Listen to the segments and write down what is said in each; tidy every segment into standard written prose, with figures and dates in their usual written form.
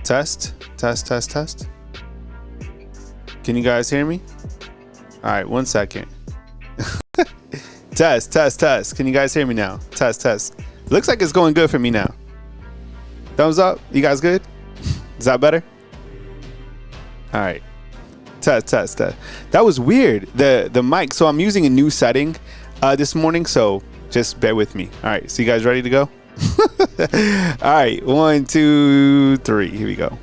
Test. Can you guys hear me? All right, 1 second. Test. Can you guys hear me now? Test. Looks like it's going good for me now. Thumbs up. You guys good? Is that better? All right. Test. That was weird. The mic. So I'm using a new setting this morning. So just bear with me. All right. So you guys ready to go? All right. 1, 2, 3. Here we go.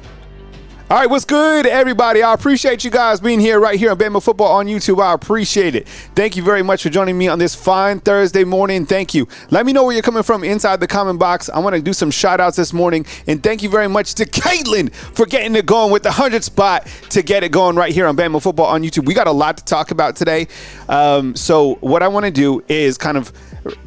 All right, what's good, everybody? I appreciate you guys being here right here on Bama Football on YouTube. I appreciate it. Thank you very much for joining me on this fine Thursday morning. Thank you. Let me know where you're coming from inside the comment box. I want to do some shout outs this morning. And thank you very much to Caitlin for getting it going with the 100 spot to get it going right here on Bama Football on YouTube. We got a lot to talk about today. So what I want to do is kind of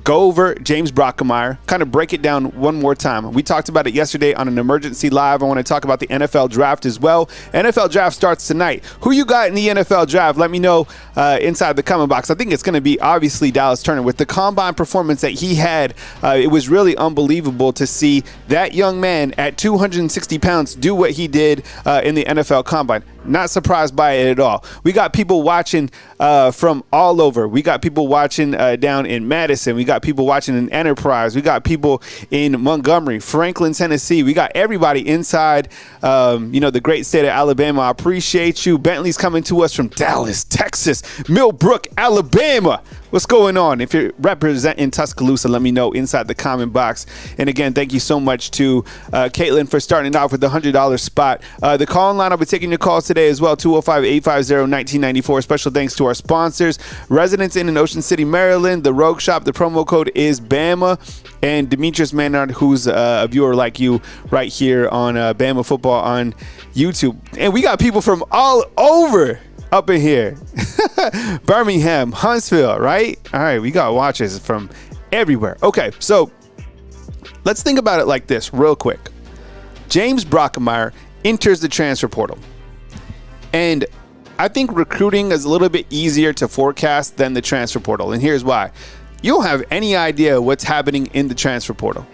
go over James Brockermeyer, kind of break it down one more time. We talked about it yesterday on an emergency live. I want to talk about the NFL draft as well. NFL draft starts tonight. Who you got in the NFL draft? Let me know inside the comment box. I think it's going to be obviously Dallas Turner. With the combine performance that he had, it was really unbelievable to see that young man at 260 pounds do what he did in the NFL combine. Not surprised by it at all. We got people watching from all over. We got people watching down in Madison. We got people watching in Enterprise. We got people in Montgomery, Franklin, Tennessee. We got everybody inside, the great state of Alabama. I appreciate you. Bentley's coming to us from Dallas, Texas, Millbrook, Alabama. What's going on? If you're representing Tuscaloosa, let me know inside the comment box. And again, thank you so much to Caitlin for starting off with the $100 spot. The call-in line, I'll be taking your calls today as well, 205-850-1994. Special thanks to our sponsors, Residents Inn in Ocean City, Maryland, the Rogue Shop. The promo code is BAMA. And Demetrius Maynard, who's a viewer like you right here on Bama Football on YouTube. And we got people from all over up in here. Birmingham, Huntsville, right? All right, we got watchers from everywhere. Okay, so let's think about it like this real quick. James Brockermeyer enters the transfer portal. And I think recruiting is a little bit easier to forecast than the transfer portal. And here's why. You don't have any idea what's happening in the transfer portal.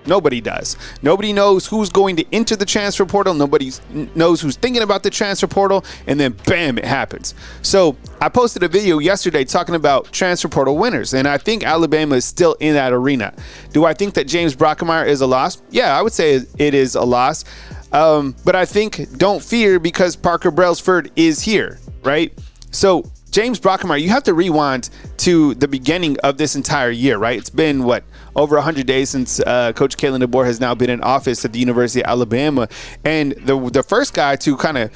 Nobody does. Nobody knows who's going to enter the transfer portal. Nobody knows who's thinking about the transfer portal. And then, bam, it happens. So I posted a video yesterday talking about transfer portal winners. And I think Alabama is still in that arena. Do I think that James Brockermeyer is a loss? Yeah, I would say it is a loss. But I think don't fear because Parker Brailsford is here, right? So James Brockermeyer, you have to rewind to the beginning of this entire year, right? It's been, over 100 days since Coach Kalen DeBoer has now been in office at the University of Alabama. And the first guy to kind of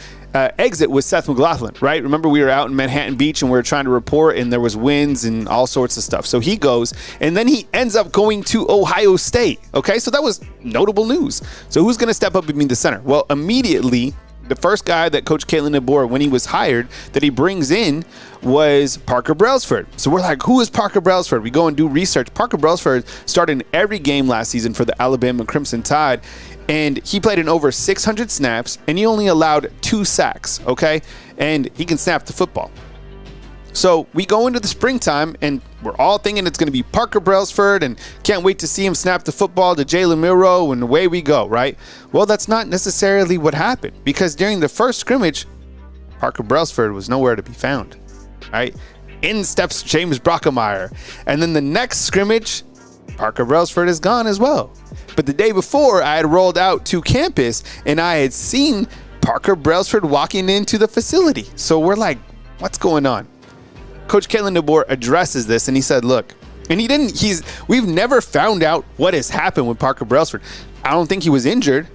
exit was Seth McLaughlin, right? Remember, we were out in Manhattan Beach and we were trying to report and there was winds and all sorts of stuff. So he goes and then he ends up going to Ohio State. Okay, so that was notable news. So who's going to step up and be the center? Well, immediately, the first guy that Coach Kalen DeBoer, when he was hired, that he brings in was Parker Brailsford. So we're like, who is Parker Brailsford? We go and do research. Parker Brailsford started in every game last season for the Alabama Crimson Tide, and he played in over 600 snaps, and he only allowed 2 sacks, okay? And he can snap the football. So we go into the springtime, and we're all thinking it's going to be Parker Brailsford, and can't wait to see him snap the football to Jalen Milroe, and away we go, right? Well, that's not necessarily what happened, because during the first scrimmage, Parker Brailsford was nowhere to be found, right? In steps James Brockermeyer. And then the next scrimmage, Parker Brailsford is gone as well. But the day before, I had rolled out to campus, and I had seen Parker Brailsford walking into the facility. So we're like, what's going on? Coach Kalen DeBoer addresses this, and he said, look, and we've never found out what has happened with Parker Brailsford. I don't think he was injured.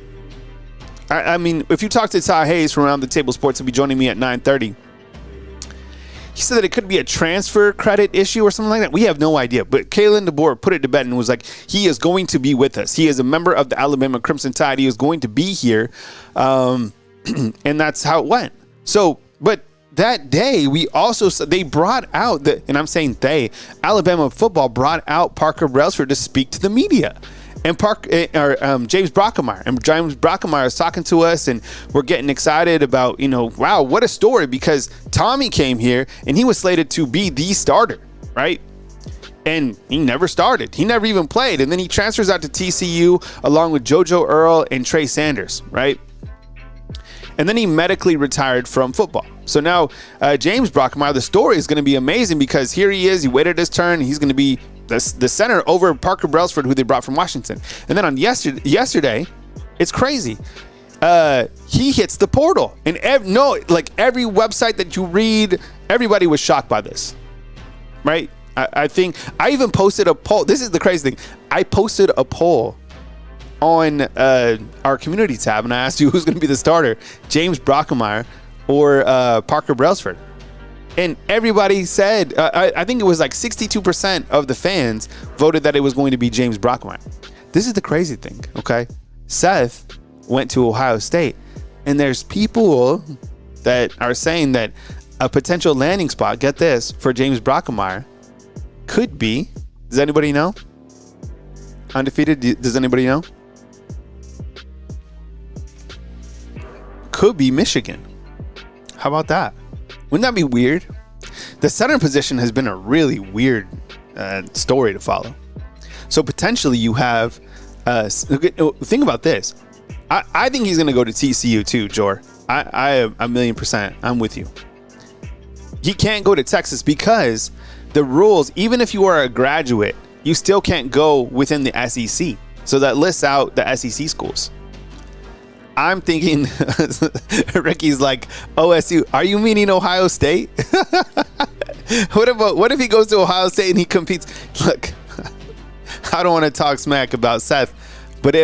I mean, if you talk to Ty Hayes from Around the Table Sports, he'll be joining me at 9:30. He said that it could be a transfer credit issue or something like that. We have no idea. But Kalen DeBoer put it to bed and was like, he is going to be with us. He is a member of the Alabama Crimson Tide. He is going to be here. And that's how it went. So, but that day, they brought out, and I'm saying Alabama football brought out Parker Brailsford to speak to the media. And James Brockermeyer. And James Brockermeyer is talking to us, and we're getting excited about, wow, what a story, because Tommy came here, and he was slated to be the starter, right? And he never started. He never even played. And then he transfers out to TCU along with JoJo Earle and Trey Sanders, right? And then he medically retired from football. So now James Brockermeyer, the story is going to be amazing because here he is. He waited his turn. He's going to be the center over Parker Brailsford, who they brought from Washington. And then on yesterday, it's crazy. He hits the portal. And every website that you read, everybody was shocked by this. Right? I think I even posted a poll. This is the crazy thing. I posted a poll on our community tab, and I asked you who's going to be the starter, James Brockermeyer or Parker Brailsford. And everybody said, I think it was like 62% of the fans voted that it was going to be James Brockermeyer. This is the crazy thing, okay? Seth went to Ohio State, and there's people that are saying that a potential landing spot, get this, for James Brockermeyer could be, does anybody know? Undefeated, does anybody know? Could be Michigan. How about that? Wouldn't that be weird? The center position has been a really weird story to follow. So potentially you have, think about this. I think he's going to go to TCU too, Jor. I am 1,000,000%. I'm with you. He can't go to Texas because the rules, even if you are a graduate, you still can't go within the SEC. So that lists out the SEC schools. I'm thinking, Ricky's like, OSU, are you meaning Ohio State? What if he goes to Ohio State and he competes? Look, I don't want to talk smack about Seth, but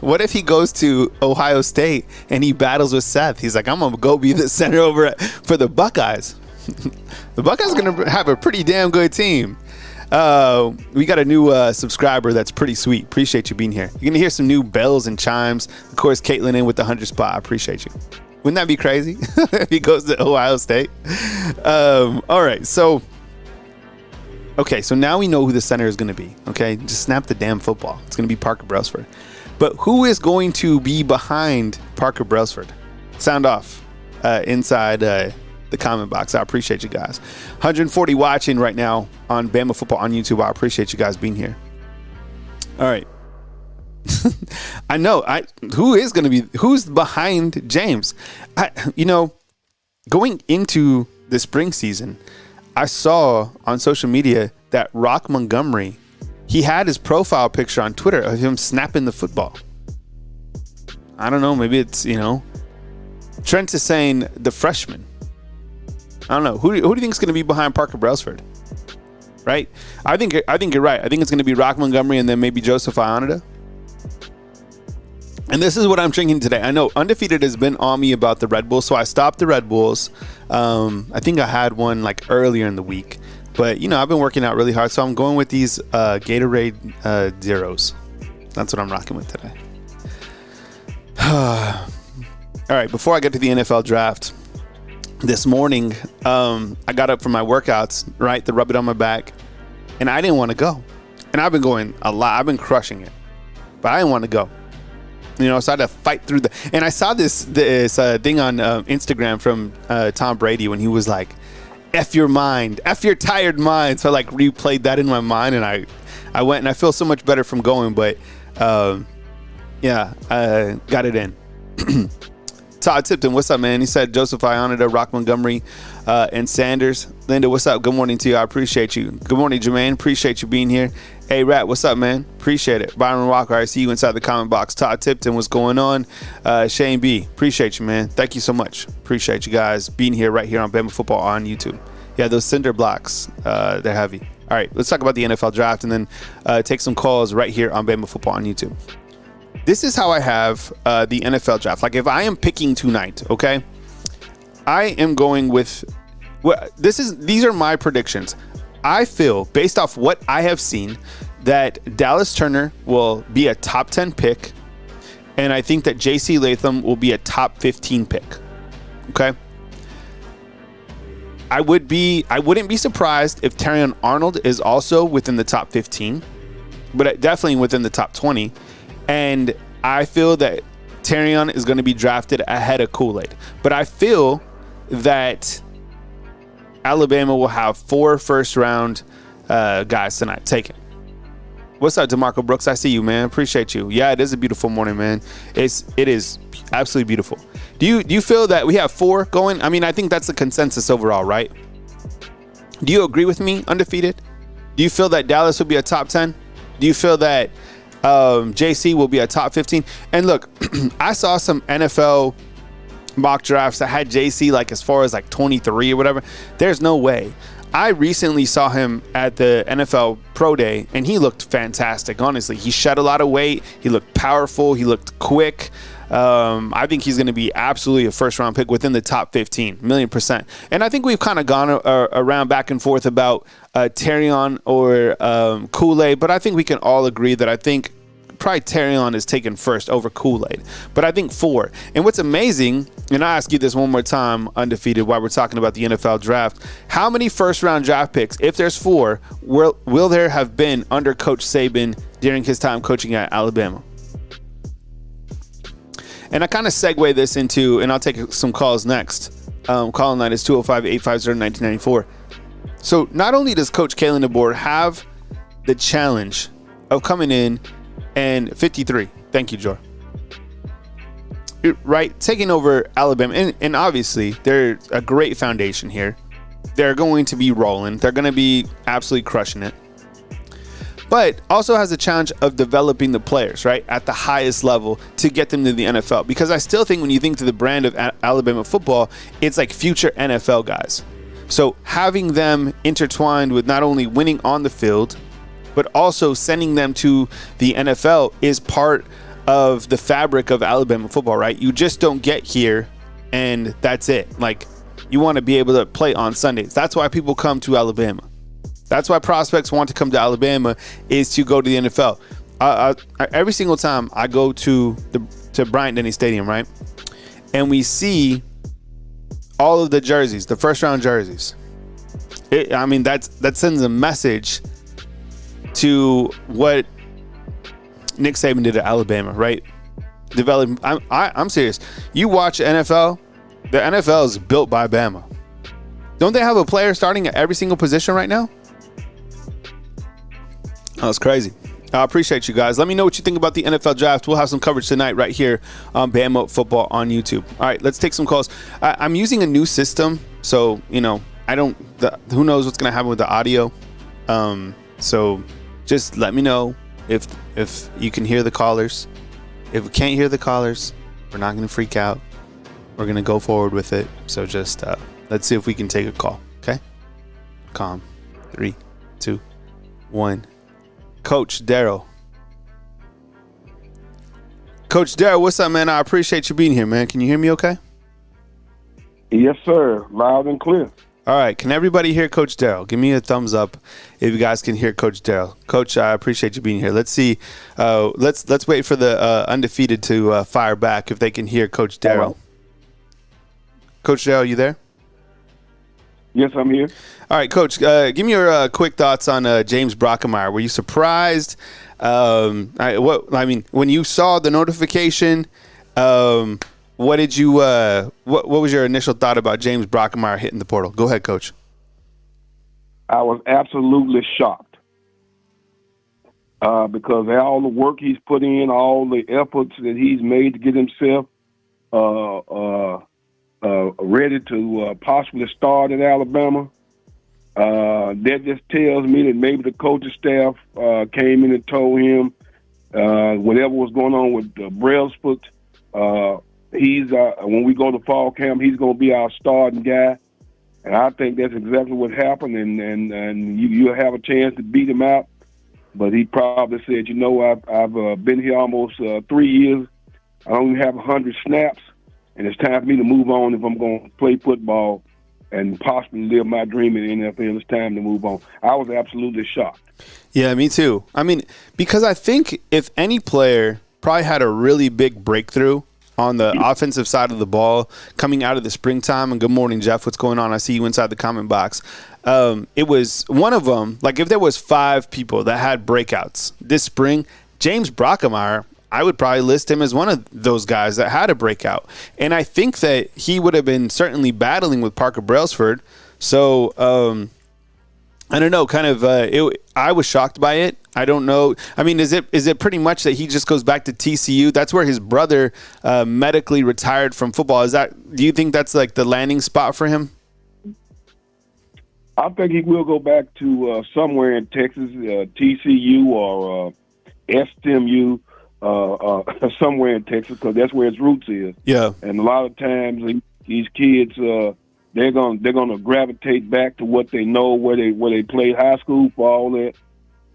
what if he goes to Ohio State and he battles with Seth? He's like, I'm going to go be the center over for the Buckeyes. The Buckeyes are going to have a pretty damn good team. We got a new subscriber that's pretty sweet. Appreciate you being here. You're going to hear some new bells and chimes. Of course, Caitlin in with the 100 spot. I appreciate you. Wouldn't that be crazy if he goes to Ohio State? All right. So now we know who the center is going to be. Okay. Just snap the damn football. It's going to be Parker Brailsford. But who is going to be behind Parker Brailsford? Sound off inside the comment box. I appreciate you guys. 140 watching right now on Bama Football on YouTube. I appreciate you guys being here. All right. I know. Who's behind James? Going into the spring season, I saw on social media that Rock Montgomery, he had his profile picture on Twitter of him snapping the football. I don't know. Maybe it's, Trent is saying the freshman. I don't know. Who do you think is going to be behind Parker Brailsford? Right? I think you're right. I think it's going to be Rock Montgomery and then maybe Joseph Ionita. And this is what I'm drinking today. I know Undefeated has been on me about the Red Bulls, so I stopped the Red Bulls. I think I had one like earlier in the week. But, I've been working out really hard, so I'm going with these Gatorade Zeros. That's what I'm rocking with today. All right, before I get to the NFL draft, this morning, I got up from my workouts, right, to rub it on my back, and I didn't want to go. And I've been going a lot. I've been crushing it, but I didn't want to go. So I had to fight through and I saw this thing on Instagram from Tom Brady when he was like, F your mind, F your tired mind. So I replayed that in my mind, and I went, and I feel so much better from going, but I got it in. Todd Tipton, what's up, man? He said Joseph Ionita, Rock Montgomery, and Sanders. Linda, what's up? Good morning to you. I appreciate you. Good morning, Jermaine. Appreciate you being here. Hey, Rat, what's up, man? Appreciate it. Byron Walker, I see you inside the comment box. Todd Tipton, what's going on? Shane B, appreciate you, man. Thank you so much. Appreciate you guys being here right here on Bama Football on YouTube. Yeah, those cinder blocks, they're heavy. All right, let's talk about the NFL draft and then take some calls right here on Bama Football on YouTube. This is how I have the NFL draft. Like if I am picking tonight, okay, I am going with these are my predictions. I feel based off what I have seen that Dallas Turner will be a top 10 pick, and I think that JC Latham will be a top 15 pick. Okay. I wouldn't be surprised if Terrion Arnold is also within the top 15, but definitely within the top 20. And I feel that Terrion is going to be drafted ahead of Kool-Aid. But I feel that Alabama will have 4 first-round guys tonight taken. What's up, DeMarco Brooks? I see you, man. Appreciate you. Yeah, it is a beautiful morning, man. It is Absolutely beautiful. Do you feel that we have 4 going? I mean, I think that's the consensus overall, right? Do you agree with me, undefeated? Do you feel that Dallas will be a top 10? Do you feel that JC will be a top 15? And look, I saw some NFL mock drafts that had JC like as far as like 23 or whatever. There's no way. I recently saw him at the NFL Pro Day, and he looked fantastic. Honestly, he shed a lot of weight. He looked powerful. He looked quick. I think he's going to be absolutely a first-round pick within the top 15, 1,000,000%. And I think we've kind of gone around back and forth about Terrion or Kool-Aid, but I think we can all agree that I think probably Terrion is taken first over Kool-Aid. But I think 4. And what's amazing, and I ask you this one more time, undefeated, while we're talking about the NFL draft, how many first-round draft picks, if there's 4, will there have been under Coach Saban during his time coaching at Alabama? And I kind of segue this into, and I'll take some calls next. Call line is 205-850-1994. So not only does Coach Kalen DeBoer have the challenge of coming in and 53. Thank you, Joe. Right, taking over Alabama, and obviously they're a great foundation here. They're going to be rolling. They're going to be absolutely crushing it. But also has the challenge of developing the players, right, at the highest level to get them to the NFL. Because I still think when you think to the brand of Alabama football, it's like future NFL guys. So having them intertwined with not only winning on the field, but also sending them to the NFL is part of the fabric of Alabama football, right? You just don't get here and that's it. Like, you want to be able to play on Sundays. That's why people come to Alabama. That's why prospects want to come to Alabama, is to go to the NFL. Every single time I go to Bryant-Denny Stadium, right, and we see all of the jerseys, the first-round jerseys, that sends a message to what Nick Saban did at Alabama, right? I'm serious. You watch NFL, the NFL is built by Bama. Don't they have a player starting at every single position right now? That's crazy. I appreciate you guys. Let me know what you think about the NFL draft. We'll have some coverage tonight right here on Bama Football on YouTube. All right, let's take some calls. I'm using a new system, so who knows what's going to happen with the audio. So just let me know if you can hear the callers. If we can't hear the callers, we're not going to freak out. We're going to go forward with it. So just let's see if we can take a call. Okay? Calm. 3, 2, 1. Coach Darryl. Coach Darryl, what's up, man? I appreciate you being here, man. Can you hear me okay? Yes, sir. Loud and clear. All right. Can everybody hear Coach Darryl? Give me a thumbs up if you guys can hear Coach Darryl. Coach, I appreciate you being here. Let's see. Let's wait for the undefeated to fire back if they can hear Coach Darryl. Coach Darryl, you there? Yes, I'm here. All right, Coach, give me your quick thoughts on James Brockermeyer. Were you surprised? When you saw the notification, what did you? What was your initial thought about James Brockermeyer hitting the portal? Go ahead, Coach. I was absolutely shocked because all the work he's put in, all the efforts that he's made to get himself ready to possibly start at Alabama. That just tells me that maybe the coaching staff came in and told him whatever was going on with Brailsford. He's when we go to fall camp, he's going to be our starting guy, and I think that's exactly what happened. And you'll have a chance to beat him out. But he probably said, I've been here almost 3 years. I only have 100 snaps. And it's time for me to move on if I'm going to play football and possibly live my dream in the NFL. It's time to move on. I was absolutely shocked. Yeah, me too. I mean, because I think if any player probably had a really big breakthrough on the offensive side of the ball coming out of the springtime, and good morning, Jeff, what's going on? I see you inside the comment box. It was one of them. Like, if there was 5 people that had breakouts this spring, James Brockermeyer, I would probably list him as one of those guys that had a breakout. And I think that he would have been certainly battling with Parker Brailsford. So I don't know. Kind of. I was shocked by it. I don't know. I mean, is it pretty much that he just goes back to TCU? That's where his brother medically retired from football. Do you think that's like the landing spot for him? I think he will go back to somewhere in Texas, TCU or SMU, somewhere in Texas, because that's where his roots is. Yeah. And a lot of times these kids, they're gonna gravitate back to what they know, where they played high school for all that,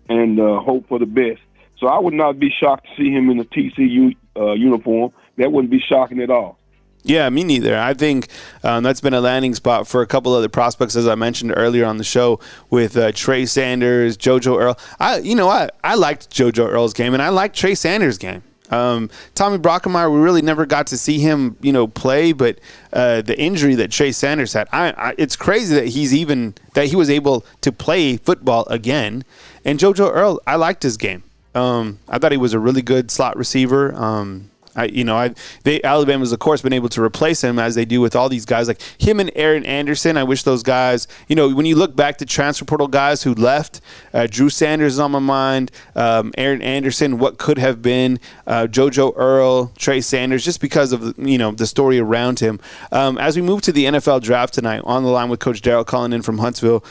and hope for the best. So I would not be shocked to see him in the TCU uniform. That wouldn't be shocking at all. Yeah, me neither. I think that's been a landing spot for a couple other prospects, as I mentioned earlier on the show, with Trey Sanders, JoJo Earl. I liked JoJo Earl's game, and I liked Trey Sanders' game. Tommy Brockermeyer, we really never got to see him, play, but the injury that Trey Sanders had, it's crazy that he was able to play football again. And JoJo Earl, I liked his game. I thought he was a really good slot receiver. Alabama's of course been able to replace him as they do with all these guys like him and Aaron Anderson. I wish those guys, when you look back to transfer portal guys who left, Drew Sanders is on my mind, Aaron Anderson, what could have been, JoJo Earl, Trey Sanders, just because of the story around him. As we move to the NFL draft tonight, on the line with Coach Darryl calling in from Huntsville,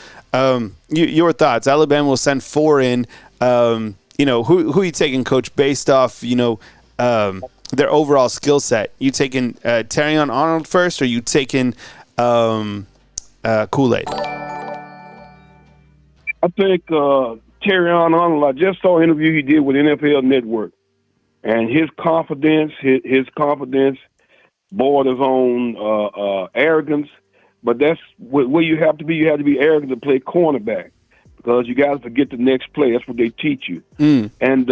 your thoughts? Alabama will send 4 in. Who are you taking, Coach, based off their overall skill set? You taking Terrion Arnold first, or you taking Kool-Aid? I think Terrion Arnold, I just saw an interview he did with NFL Network, and his confidence borders on arrogance, but that's where you have to be. You have to be arrogant to play cornerback, because you got to forget the next play. That's what they teach you. And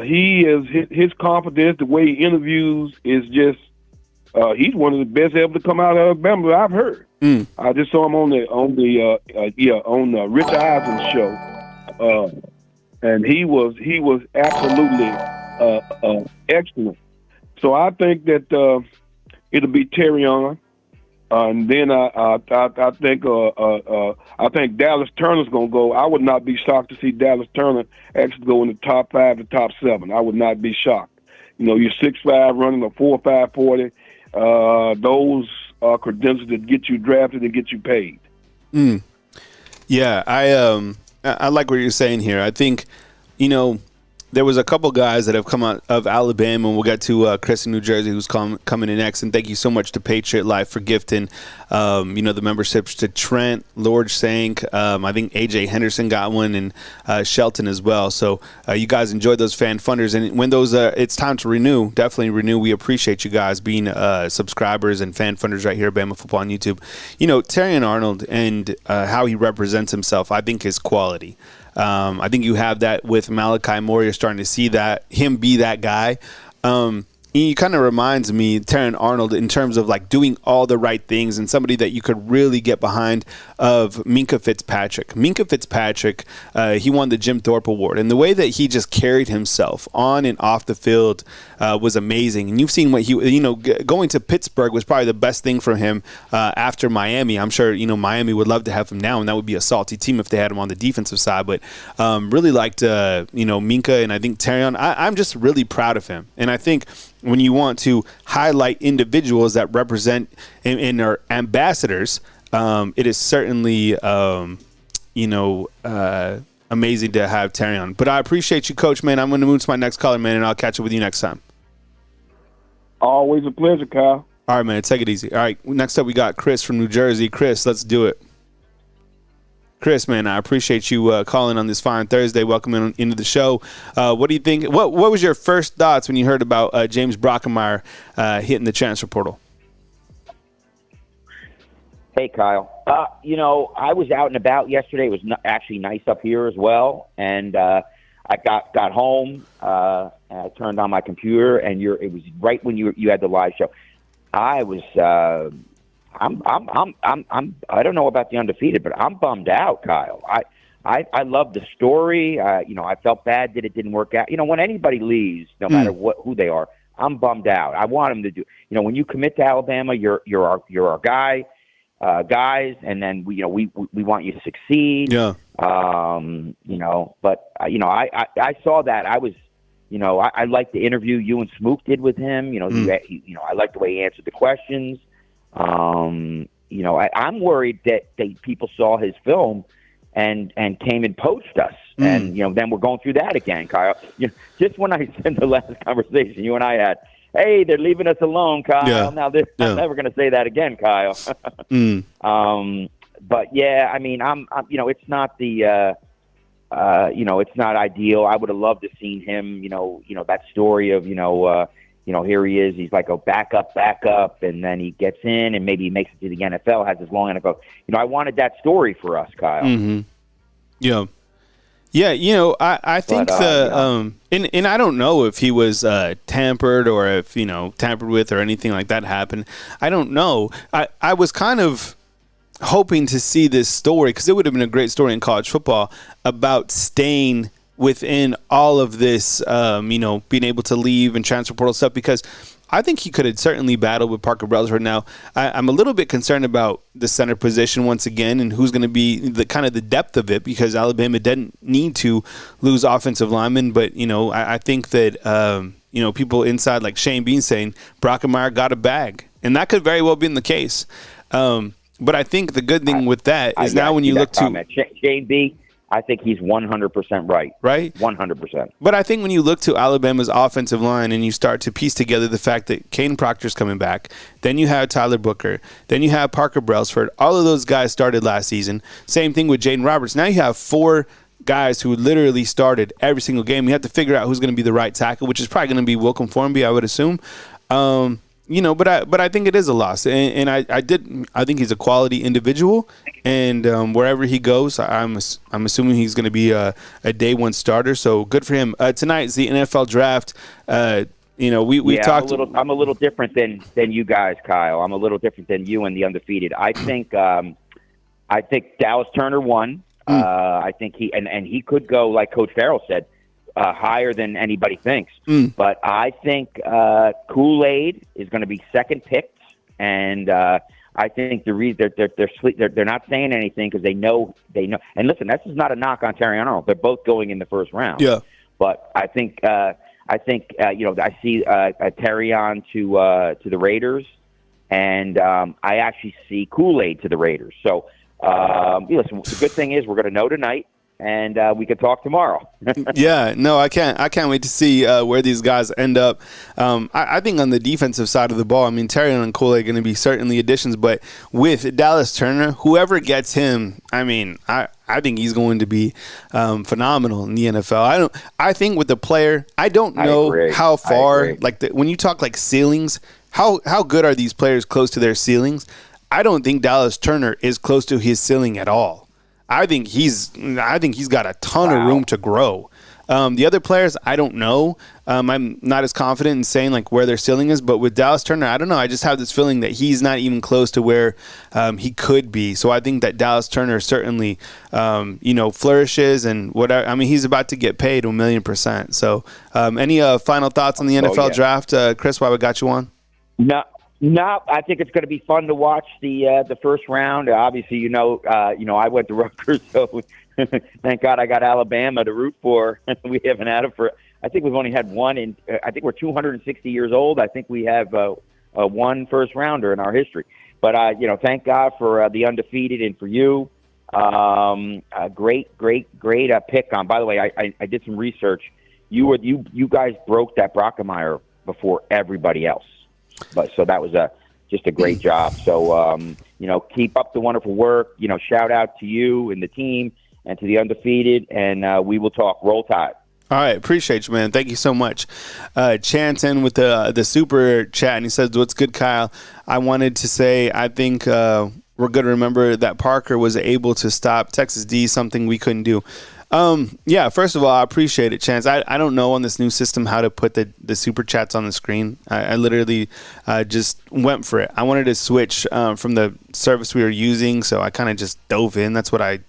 he is his confidence, the way he interviews is just he's one of the best ever to come out of Alabama that I've heard. I just saw him on the Rich Eisen show, and he was absolutely excellent. So I think that it'll be Terrion. And then I think Dallas Turner's going to go. I would not be shocked to see Dallas Turner actually go in the top 5 to top 7. I would not be shocked. You're 6'5", running a 4.5 40. Those are credentials that get you drafted and get you paid. Yeah, I like what you're saying here. I think, there was a couple guys that have come out of Alabama, and we'll get to Chris in New Jersey, who's coming in next. And thank you so much to Patriot Life for gifting, the memberships to Trent, Lord Sank. I think AJ Henderson got one, and Shelton as well. So you guys enjoy those fan funders, and when those it's time to renew, definitely renew. We appreciate you guys being subscribers and fan funders right here at Bama Football on YouTube. Terrion Arnold and how he represents himself, I think, is quality. I think you have that with Malachi Moore. You're starting to see him be that guy. He kind of reminds me, Terrion Arnold, in terms of like doing all the right things, and somebody that you could really get behind, of Minkah Fitzpatrick. Minkah Fitzpatrick, he won the Jim Thorpe Award, and the way that he just carried himself on and off the field was amazing. And you've seen what going to Pittsburgh was probably the best thing for him after Miami. I'm sure Miami would love to have him now, and that would be a salty team if they had him on the defensive side. But really liked Minkah, and I think Terrion. I'm just really proud of him, and I think when you want to highlight individuals that represent and are ambassadors, it is certainly, amazing to have Terrion. But I appreciate you, Coach, man. I'm going to move to my next caller, man, and I'll catch up with you next time. Always a pleasure, Kyle. All right, man. Take it easy. All right, next up we got Chris from New Jersey. Chris, let's do it. Chris, man, I appreciate you calling on this fine Thursday. Welcome into the show. What do you think? What was your first thoughts when you heard about James Brockermeyer hitting the transfer portal? Hey, Kyle. I was out and about yesterday. It was actually nice up here as well. And I got home, and I turned on my computer, and it was right when you had the live show. I was I don't know about the undefeated, but I'm bummed out, Kyle. I love the story. I felt bad that it didn't work out. When anybody leaves, no matter who they are, I'm bummed out. I want them to do. When you commit to Alabama, you're our guy. guys, and then we want you to succeed. Yeah. But I saw that. I was, I liked the interview you and Smook did with him. I liked the way he answered the questions. I'm worried that people saw his film and came and poached us. And, then we're going through that again, Kyle. Just when I said the last conversation you and I had, hey, they're leaving us alone, Kyle. Yeah. Now I'm never going to say that again, Kyle. But yeah, I mean, I'm it's not the, it's not ideal. I would have loved to seen him, that story of, here he is. He's like a backup, and then he gets in, and maybe he makes it to the NFL, has his long NFL. I wanted that story for us, Kyle. Mm-hmm. Yeah. Yeah, I think and I don't know if he was tampered or if, tampered with or anything like that happened. I don't know. I was kind of hoping to see this story, because it would have been a great story in college football about staying within all of this, being able to leave and transfer portal stuff, because I think he could have certainly battled with Parker Brailsford. Now, I'm a little bit concerned about the center position once again and who's going to be the kind of the depth of it, because Alabama didn't need to lose offensive linemen. But, I think that, people inside like Shane Bean saying Brockermeyer got a bag, and that could very well be the case. But I think the good thing with that is now when you look to Shane B, I think he's 100% right. Right? 100%. But I think when you look to Alabama's offensive line and you start to piece together the fact that Caden Proctor's coming back, then you have Tyler Booker, then you have Parker Brailsford. All of those guys started last season. Same thing with Jaden Roberts. Now you have 4 guys who literally started every single game. You have to figure out who's going to be the right tackle, which is probably going to be Wilcom Formby, I would assume. But I think it is a loss, and I think he's a quality individual, and wherever he goes, I'm assuming he's going to be a day one starter. So good for him. Tonight is the NFL draft. We talked. I'm a little different than you guys, Kyle. I'm a little different than you and the undefeated. I think Dallas Turner won. I think he could go, like Coach Farrell said, higher than anybody thinks. But I think Kool-Aid is going to be second picked, and I think the reason they're not saying anything because they know. And listen, this is not a knock on Terry Arnold. They're both going in the first round. Yeah. But I see Terry on to the Raiders, and I actually see Kool-Aid to the Raiders. So listen, the good thing is we're going to know tonight, and we can talk tomorrow. Yeah, no, I can't wait to see where these guys end up. I think on the defensive side of the ball, I mean, Terrion and Cole are going to be certainly additions, but with Dallas Turner, whoever gets him, I mean, I think he's going to be phenomenal in the NFL. I think with the player, I don't know how far, when you talk like ceilings, how good are these players close to their ceilings? I don't think Dallas Turner is close to his ceiling at all. I think he's got a ton of room to grow. The other players, I don't know. I'm not as confident in saying like where their ceiling is, but with Dallas Turner, I don't know. I just have this feeling that he's not even close to where he could be. So I think that Dallas Turner certainly, flourishes and whatever. I mean, he's about to get paid 1,000,000%. So any final thoughts on the NFL draft, Chris? While we got you on? No, I think it's going to be fun to watch the first round. Obviously, I went to Rutgers, so thank God I got Alabama to root for. We haven't had it for. I think we've only had one, and I think we're 260 years old. I think we have one first rounder in our history. But thank God for the undefeated and for you. Great pick on. By the way, I did some research. You guys broke that Brockermeyer before everybody else. But so that was just a great job. So keep up the wonderful work. Shout out to you and the team and to the undefeated, and we will talk. Roll Tide. All right, appreciate you, man. Thank you so much. Chanton with the super chat, and he says, "What's good, Kyle? I wanted to say I think we're going to remember that Parker was able to stop Texas D, something we couldn't do." Yeah, first of all, I appreciate it, Chance. I don't know on this new system how to put the super chats on the screen. I literally just went for it. I wanted to switch from the service we were using, so I kind of just dove in. That's what I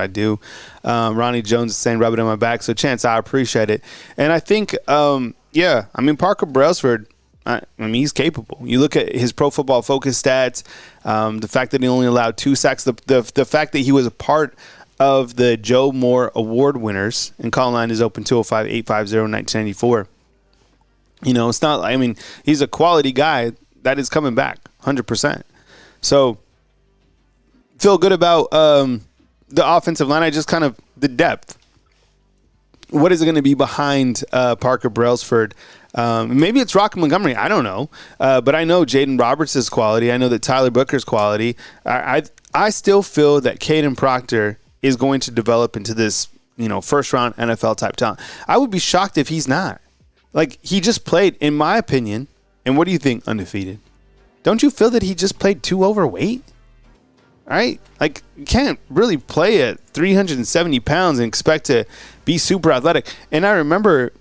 do. Ronnie Jones is saying, rub it on my back. So, Chance, I appreciate it. And I think, Parker Brailsford, I mean, he's capable. You look at his Pro Football Focus stats, the fact that he only allowed 2 sacks, the fact that he was a part of the Joe Moore Award winners, and call line is open 205-850-1994. It's not, I mean, he's a quality guy that is coming back 100%. So feel good about the offensive line. I just kind of, the depth. What is it going to be behind Parker Brailsford? Maybe it's Rock Montgomery. I don't know. But I know Jaden Roberts' quality. I know that Tyler Booker's quality. I still feel that Caden Proctor is going to develop into this, first-round NFL type talent. I would be shocked if he's not. Like, he just played, in my opinion, and what do you think, Undefeated? Don't you feel that he just played too overweight? Right? Like, you can't really play at 370 pounds and expect to be super athletic. And I remember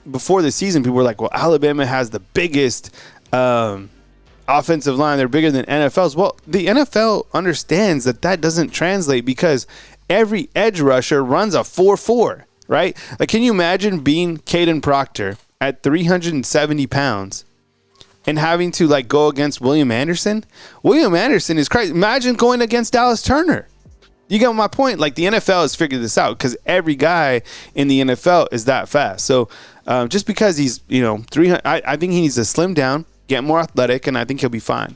before the season, people were like, well, Alabama has the biggest offensive line. They're bigger than NFL's. Well, the NFL understands that doesn't translate because every edge rusher runs a 4.4, right? Like, can you imagine being Caden Proctor at 370 pounds and having to, like, go against William Anderson? William Anderson is crazy. Imagine going against Dallas Turner. You get my point? Like, the NFL has figured this out because every guy in the NFL is that fast. So just because he's, 300, I think he needs to slim down, get more athletic, and I think he'll be fine.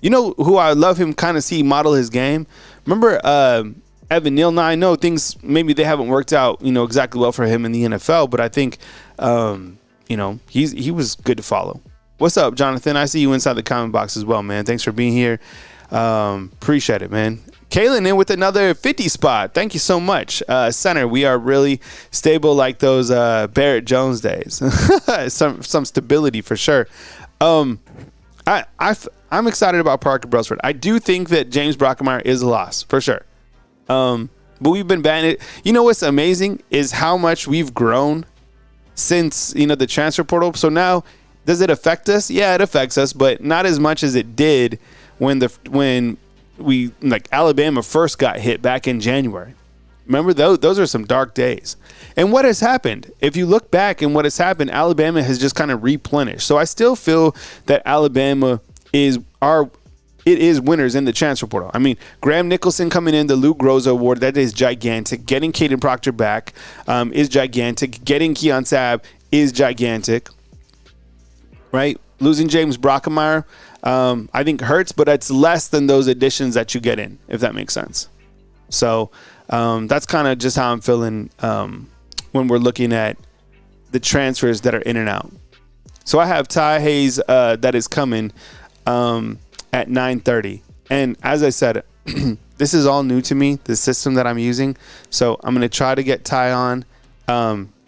You know who I love him kind of see model his game? Remember Evan Neal? Now, I know things, maybe they haven't worked out, exactly well for him in the NFL, but I think, he was good to follow. What's up, Jonathan? I see you inside the comment box as well, man. Thanks for being here. Appreciate it, man. Kaylin in with another 50 spot. Thank you so much. Center, we are really stable like those Barrett Jones days. some stability for sure. I'm excited about Parker Brailsford. I do think that James Brockermeyer is a loss for sure. But we've been banning it. You know what's amazing is how much we've grown since the transfer portal. So now, does it affect us? Yeah, it affects us, but not as much as it did when we, like, Alabama first got hit back in January. Remember, those are some dark days. And what has happened? If you look back and what has happened, Alabama has just kind of replenished. So I still feel that Alabama is winners in the transfer portal. I mean, Graham Nicholson coming in, the Luke Groza Award, that is gigantic. Getting Caden Proctor back is gigantic. Getting Keon Sabb is gigantic. Right? Losing James Brockermeyer, I think hurts, but it's less than those additions that you get in, if that makes sense. So that's kind of just how I'm feeling when we're looking at the transfers that are in and out. So I have Ty Hayes that is coming at 9:30. And as I said, this is all new to me, the system that I'm using. So I'm going to try to get Ty on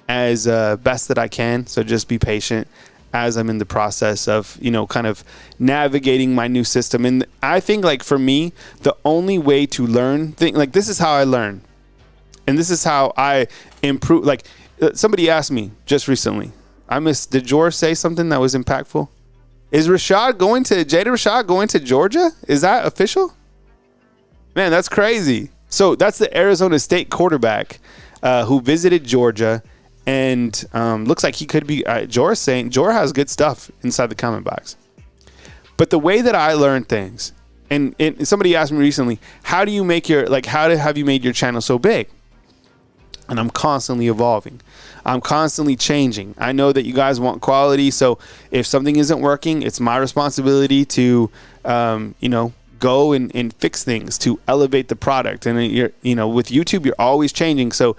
as best that I can. So just be patient as I'm in the process of, kind of navigating my new system. And I think, like, for me, the only way to learn this is how I learn. And this is how I improve. Like, somebody asked me just recently, did George say something that was impactful? Is Jaden Rashad going to Georgia? Is that official? Man, that's crazy. So that's the Arizona State quarterback who visited Georgia. And looks like he could be. Jor's saying Jor has good stuff inside the comment box. But the way that I learn things, and somebody asked me recently, how have you made your channel so big? And I'm constantly evolving. I'm constantly changing. I know that you guys want quality, so if something isn't working, it's my responsibility to, go and fix things to elevate the product. And with YouTube, you're always changing. So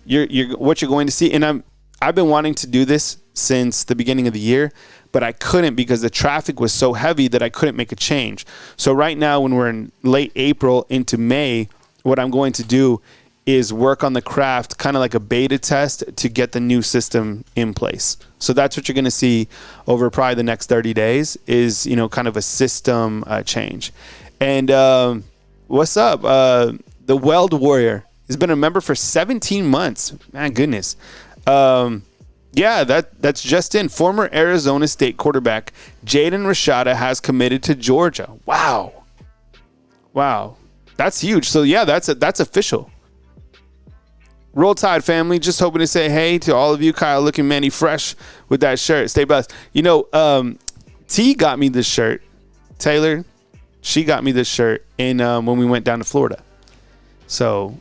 you're what you're going to see. And I've been wanting to do this since the beginning of the year, but I couldn't because the traffic was so heavy that I couldn't make a change. So right now, when we're in late April into May, what I'm going to do is work on the craft, kind of like a beta test to get the new system in place. So that's what you're going to see over probably the next 30 days is, kind of a system change. And what's up? The Weld Warrior has been a member for 17 months. Man, goodness. Yeah, that's just in. Former Arizona State quarterback Jaden Rashad has committed to Georgia. Wow. That's huge. So, yeah, that's official. Roll Tide family, just hoping to say hey to all of you. Kyle looking manny fresh with that shirt. Stay blessed. T got me this shirt. Taylor, she got me this shirt when we went down to Florida. So,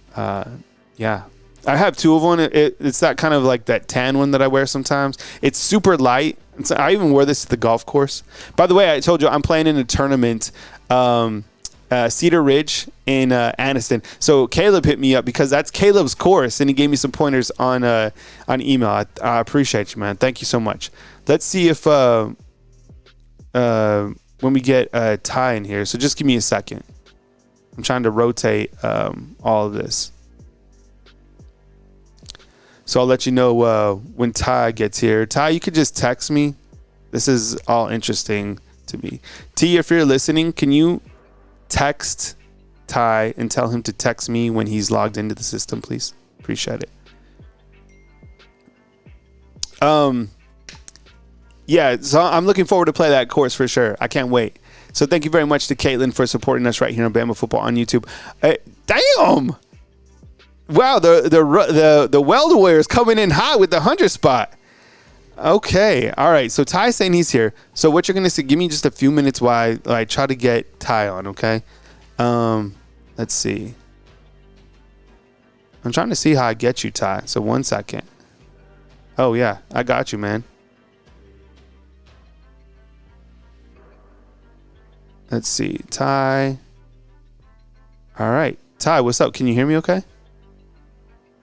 yeah. I have two of them. It's that kind of like that tan one that I wear sometimes. It's super light. I even wore this to the golf course. By the way, I told you I'm playing in a tournament, Cedar Ridge in Aniston. So Caleb hit me up because that's Caleb's course, and he gave me some pointers on email. I appreciate you, man. Thank you so much. Let's see if when we get Ty in here. So just give me a second. I'm trying to rotate all of this. So I'll let you know when Ty gets here. Ty, you could just text me. This is all interesting to me. T, if you're listening, can you text Ty and tell him to text me when he's logged into the system, please? Appreciate it. Yeah, so I'm looking forward to play that course for sure. I can't wait. So thank you very much to Caitlin for supporting us right here on Bama Football on YouTube. Damn! Wow, the Weld Warrior is coming in hot with the 100 spot. Okay, all right. So Ty's saying he's here. So what you're gonna say? Give me just a few minutes while I try to get Ty on. Okay. Let's see. I'm trying to see how I get you, Ty. So 1 second. Oh yeah, I got you, man. Let's see, Ty. All right, Ty, what's up? Can you hear me? Okay.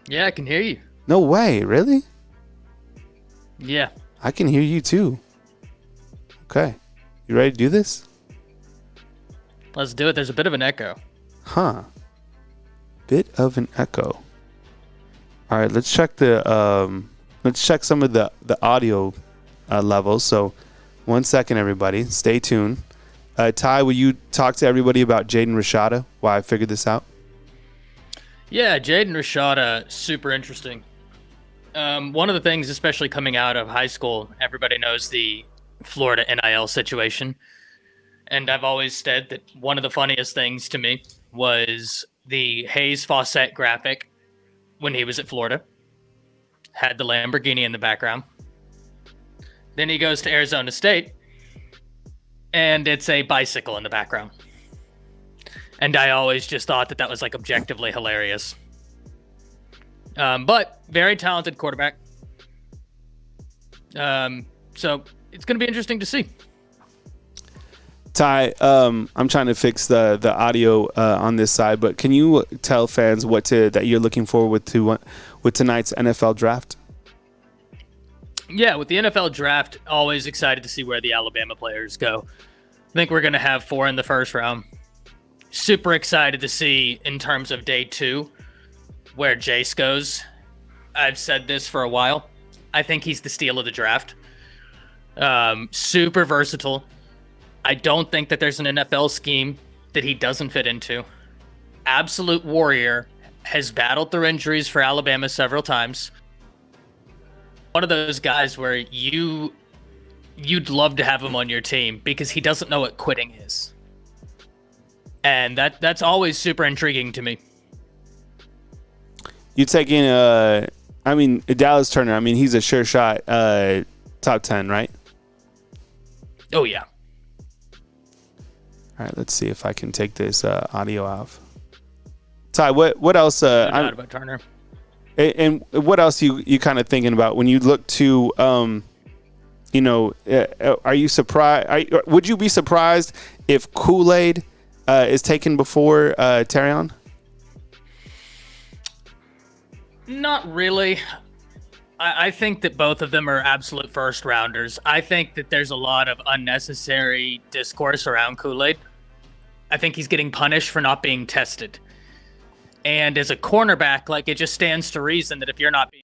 Yeah, I can hear you. No way, really? Yeah. I can hear you too. Okay. You ready to do this? Let's do it. There's a bit of an echo. Huh. Bit of an echo. All right, let's check let's check some of the audio levels. So 1 second, everybody. Stay tuned. Ty, will you talk to everybody about Jaden Rashada, why I figured this out? Yeah, Jaden Rashada, super interesting. One of the things, especially coming out of high school, everybody knows the Florida NIL situation. And I've always said that one of the funniest things to me was the Hayes Fawcett graphic when he was at Florida. Had the Lamborghini in the background. Then he goes to Arizona State, and it's a bicycle in the background. And I always just thought that was like objectively hilarious. But very talented quarterback. So it's going to be interesting to see. Ty, I'm trying to fix the audio on this side, but can you tell fans that you're looking forward to with tonight's NFL draft? Yeah, with the NFL draft, always excited to see where the Alabama players go. I think we're going to have 4 in the first round. Super excited to see in terms of day 2 where Jace goes. I've said this for a while. I think he's the steal of the draft. Super versatile. I don't think that there's an NFL scheme that he doesn't fit into. Absolute warrior. Has battled through injuries for Alabama several times. One of those guys where you'd love to have him on your team because he doesn't know what quitting is. And that's always super intriguing to me. You taking Dallas Turner, he's a sure shot top 10, right? Oh yeah. All right, let's see if I can take this audio off. Ty, what else? No doubt about Turner. And what else you kind of thinking about when you look to, are you surprised? Would you be surprised if Kool-Aid is taken before Terrion? Not really. I think that both of them are absolute first rounders. I think that there's a lot of unnecessary discourse around Kool-Aid. I think he's getting punished for not being tested. And as a cornerback, it just stands to reason that if you're not being...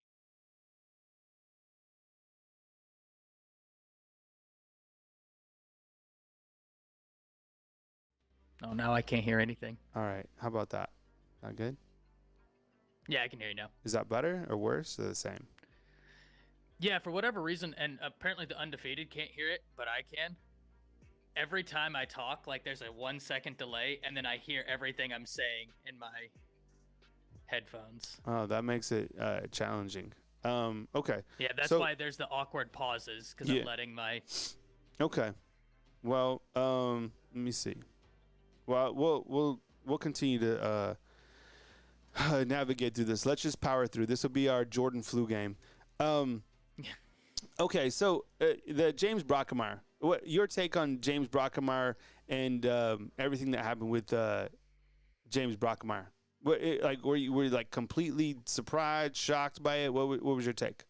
Oh, now I can't hear anything. All right. How about that? Not good? Yeah, I can hear you now. Is that better or worse or the same? Yeah, for whatever reason, and apparently the undefeated can't hear it, but I can. Every time I talk, there's a 1 second delay, and then I hear everything I'm saying in my headphones. Oh, that makes it challenging. Okay. Yeah, that's So- why there's the awkward pauses because Yeah. I'm letting my. Okay. Well, let me see. Well, we'll continue to navigate through this. Let's just power through. This will be our Jordan flu game. Okay, so the James Brockermeyer. What your take on James Brockermeyer and everything that happened with James Brockermeyer? Were you like completely surprised, shocked by it? What was your take?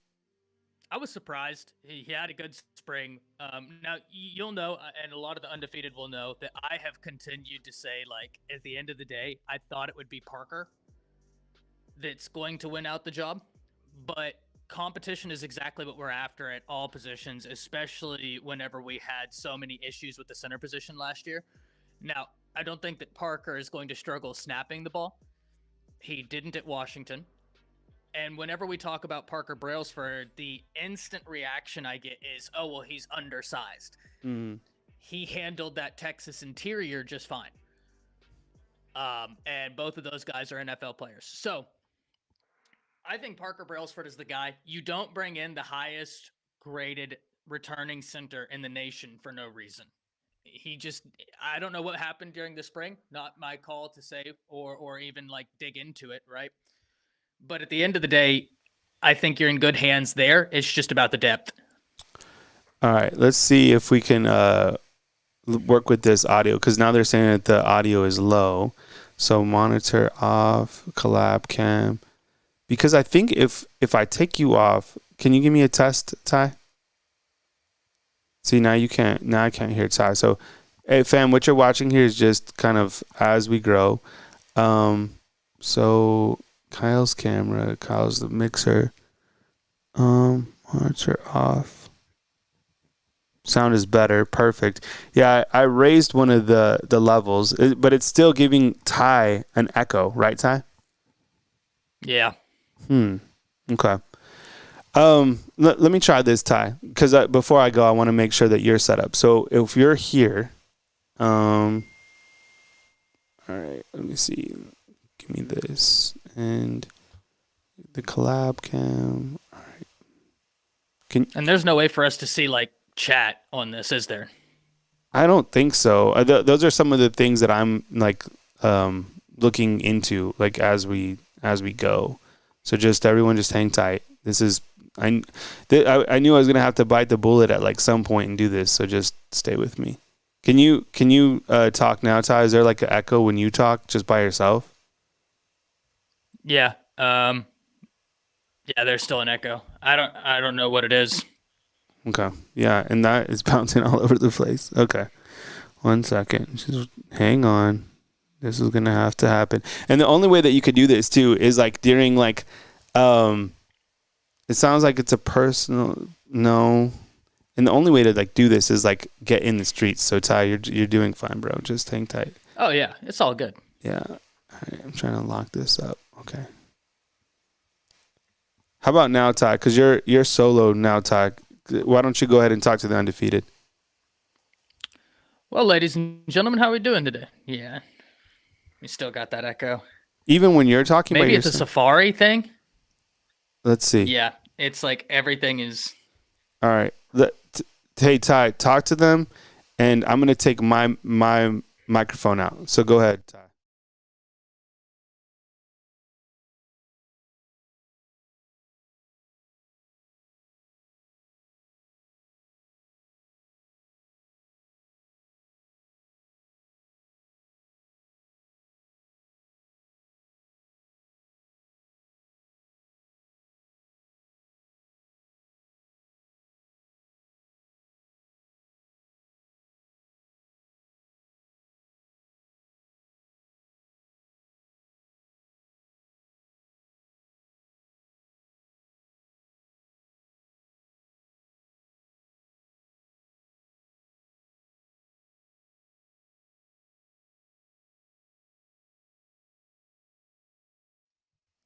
I was surprised. He had a good spring. Now you'll know, and a lot of the undefeated will know that I have continued to say, like, at the end of the day, I thought it would be Parker that's going to win out the job, but competition is exactly what we're after at all positions, especially whenever we had so many issues with the center position last year. Now, I don't think that Parker is going to struggle snapping the ball. He didn't at Washington. And whenever we talk about Parker Brailsford, the instant reaction I get is, oh, well, he's undersized. Mm. He handled that Texas interior just fine. And both of those guys are NFL players. So I think Parker Brailsford is the guy. You don't bring in the highest graded returning center in the nation for no reason. I don't know what happened during the spring. Not my call to say or even like dig into it, right? But at the end of the day, I think you're in good hands there. It's just about the depth. All right, let's see if we can work with this audio because now they're saying that the audio is low. So monitor off, collab cam. Because I think if I take you off, can you give me a test, Ty? See, now you can't. Now I can't hear Ty. So, hey, fam, what you're watching here is just kind of as we grow. So Kyle's camera, Kyle's the mixer. Monitor off. Sound is better. Perfect. Yeah, I raised one of the levels, but it's still giving Ty an echo, right, Ty? Yeah. Okay. Let me try this, Ty, because before I go, I want to make sure that you're set up. So if you're here, all right, let me see. Give me this and the collab cam. All right. And there's no way for us to see like chat on this, is there? I don't think so. Those are some of the things that I'm like looking into, like as we go. So just everyone, just hang tight. This is I knew I was gonna have to bite the bullet at like some point and do this. So just stay with me. Can you talk now, Ty? Is there like an echo when you talk just by yourself? Yeah. Yeah. There's still an echo. I don't know what it is. Okay. Yeah, and that is bouncing all over the place. Okay. 1 second. Just hang on. This is gonna have to happen. And the only way that you could do this too is like during like it sounds like it's a personal no. And the only way to like do this is like get in the streets. So Ty, you're doing fine, bro. Just hang tight. Oh yeah, it's all good. Yeah. All right, I'm trying to lock this up. Okay. How about now, Ty? Because you're solo now, Ty. Why don't you go ahead and talk to the undefeated? Well, ladies and gentlemen, how are we doing today? Yeah. We still got that echo. Even when you're talking Maybe about it's a Safari thing. Let's see. Yeah, it's like everything is. All right. Hey, Ty, talk to them, and I'm going to take my microphone out. So go ahead, Ty.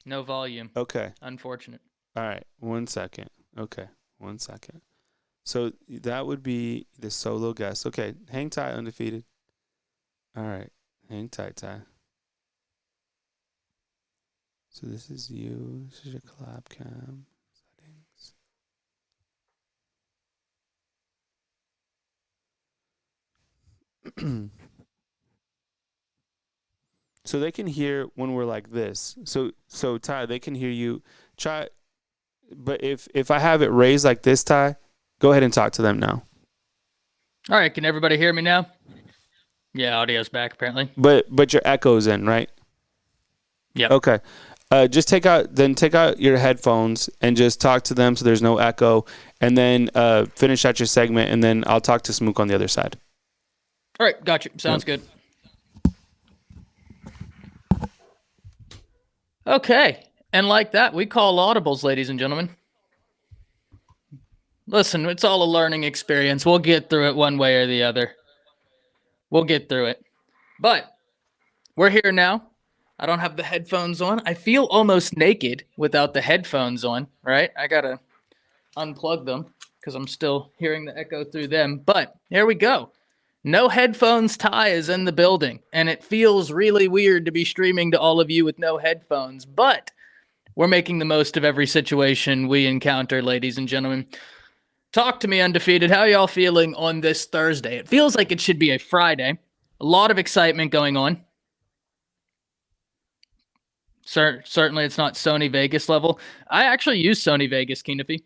No volume. Okay. Unfortunate. All right. 1 second. Okay. 1 second. So that would be the solo guest. Okay. Hang tight, undefeated. All right. Hang tight, Ty. So this is you. This is your collab cam settings. So they can hear when we're like this. So Ty, they can hear you. Try, but if I have it raised like this, Ty, go ahead and talk to them now. All right, can everybody hear me now? Yeah, audio's back apparently. But your echo's in, right? Yeah. Okay. Just take out your headphones and just talk to them so there's no echo, and then finish out your segment, and then I'll talk to Smook on the other side. All right, gotcha. Sounds good. Okay, and like that, we call audibles, ladies and gentlemen. Listen, it's all a learning experience. We'll get through it one way or the other. We'll get through it. But we're here now. I don't have the headphones on. I feel almost naked without the headphones on, right? I got to unplug them because I'm still hearing the echo through them. But here we go. No headphones. Ty is in the building, and it feels really weird to be streaming to all of you with no headphones, but we're making the most of every situation we encounter, ladies and gentlemen. Talk to me, Undefeated. How y'all feeling on this Thursday? It feels like it should be a Friday. A lot of excitement going on. Certainly it's not Sony Vegas level. I actually use Sony Vegas, Keenafy.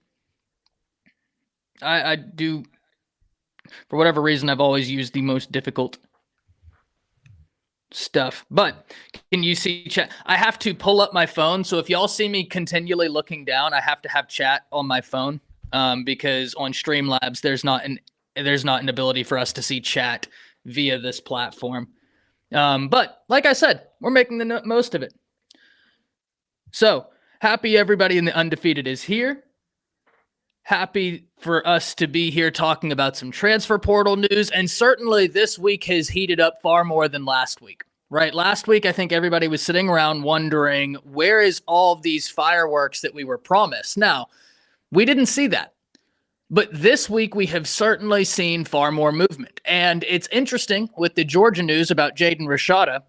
I do, for whatever reason, I've always used the most difficult stuff. But can you see chat? I have to pull up my phone, so if y'all see me continually looking down, I have to have chat on my phone because on Streamlabs there's not an ability for us to see chat via this platform. But like I said, we're making the most of it. So happy everybody in the Undefeated is here. Happy for us to be here talking about some transfer portal news. And certainly this week has heated up far more than last week, right? Last week, I think everybody was sitting around wondering, where is all of these fireworks that we were promised? Now, we didn't see that. But this week, we have certainly seen far more movement. And it's interesting with the Georgia news about Jaden Rashada,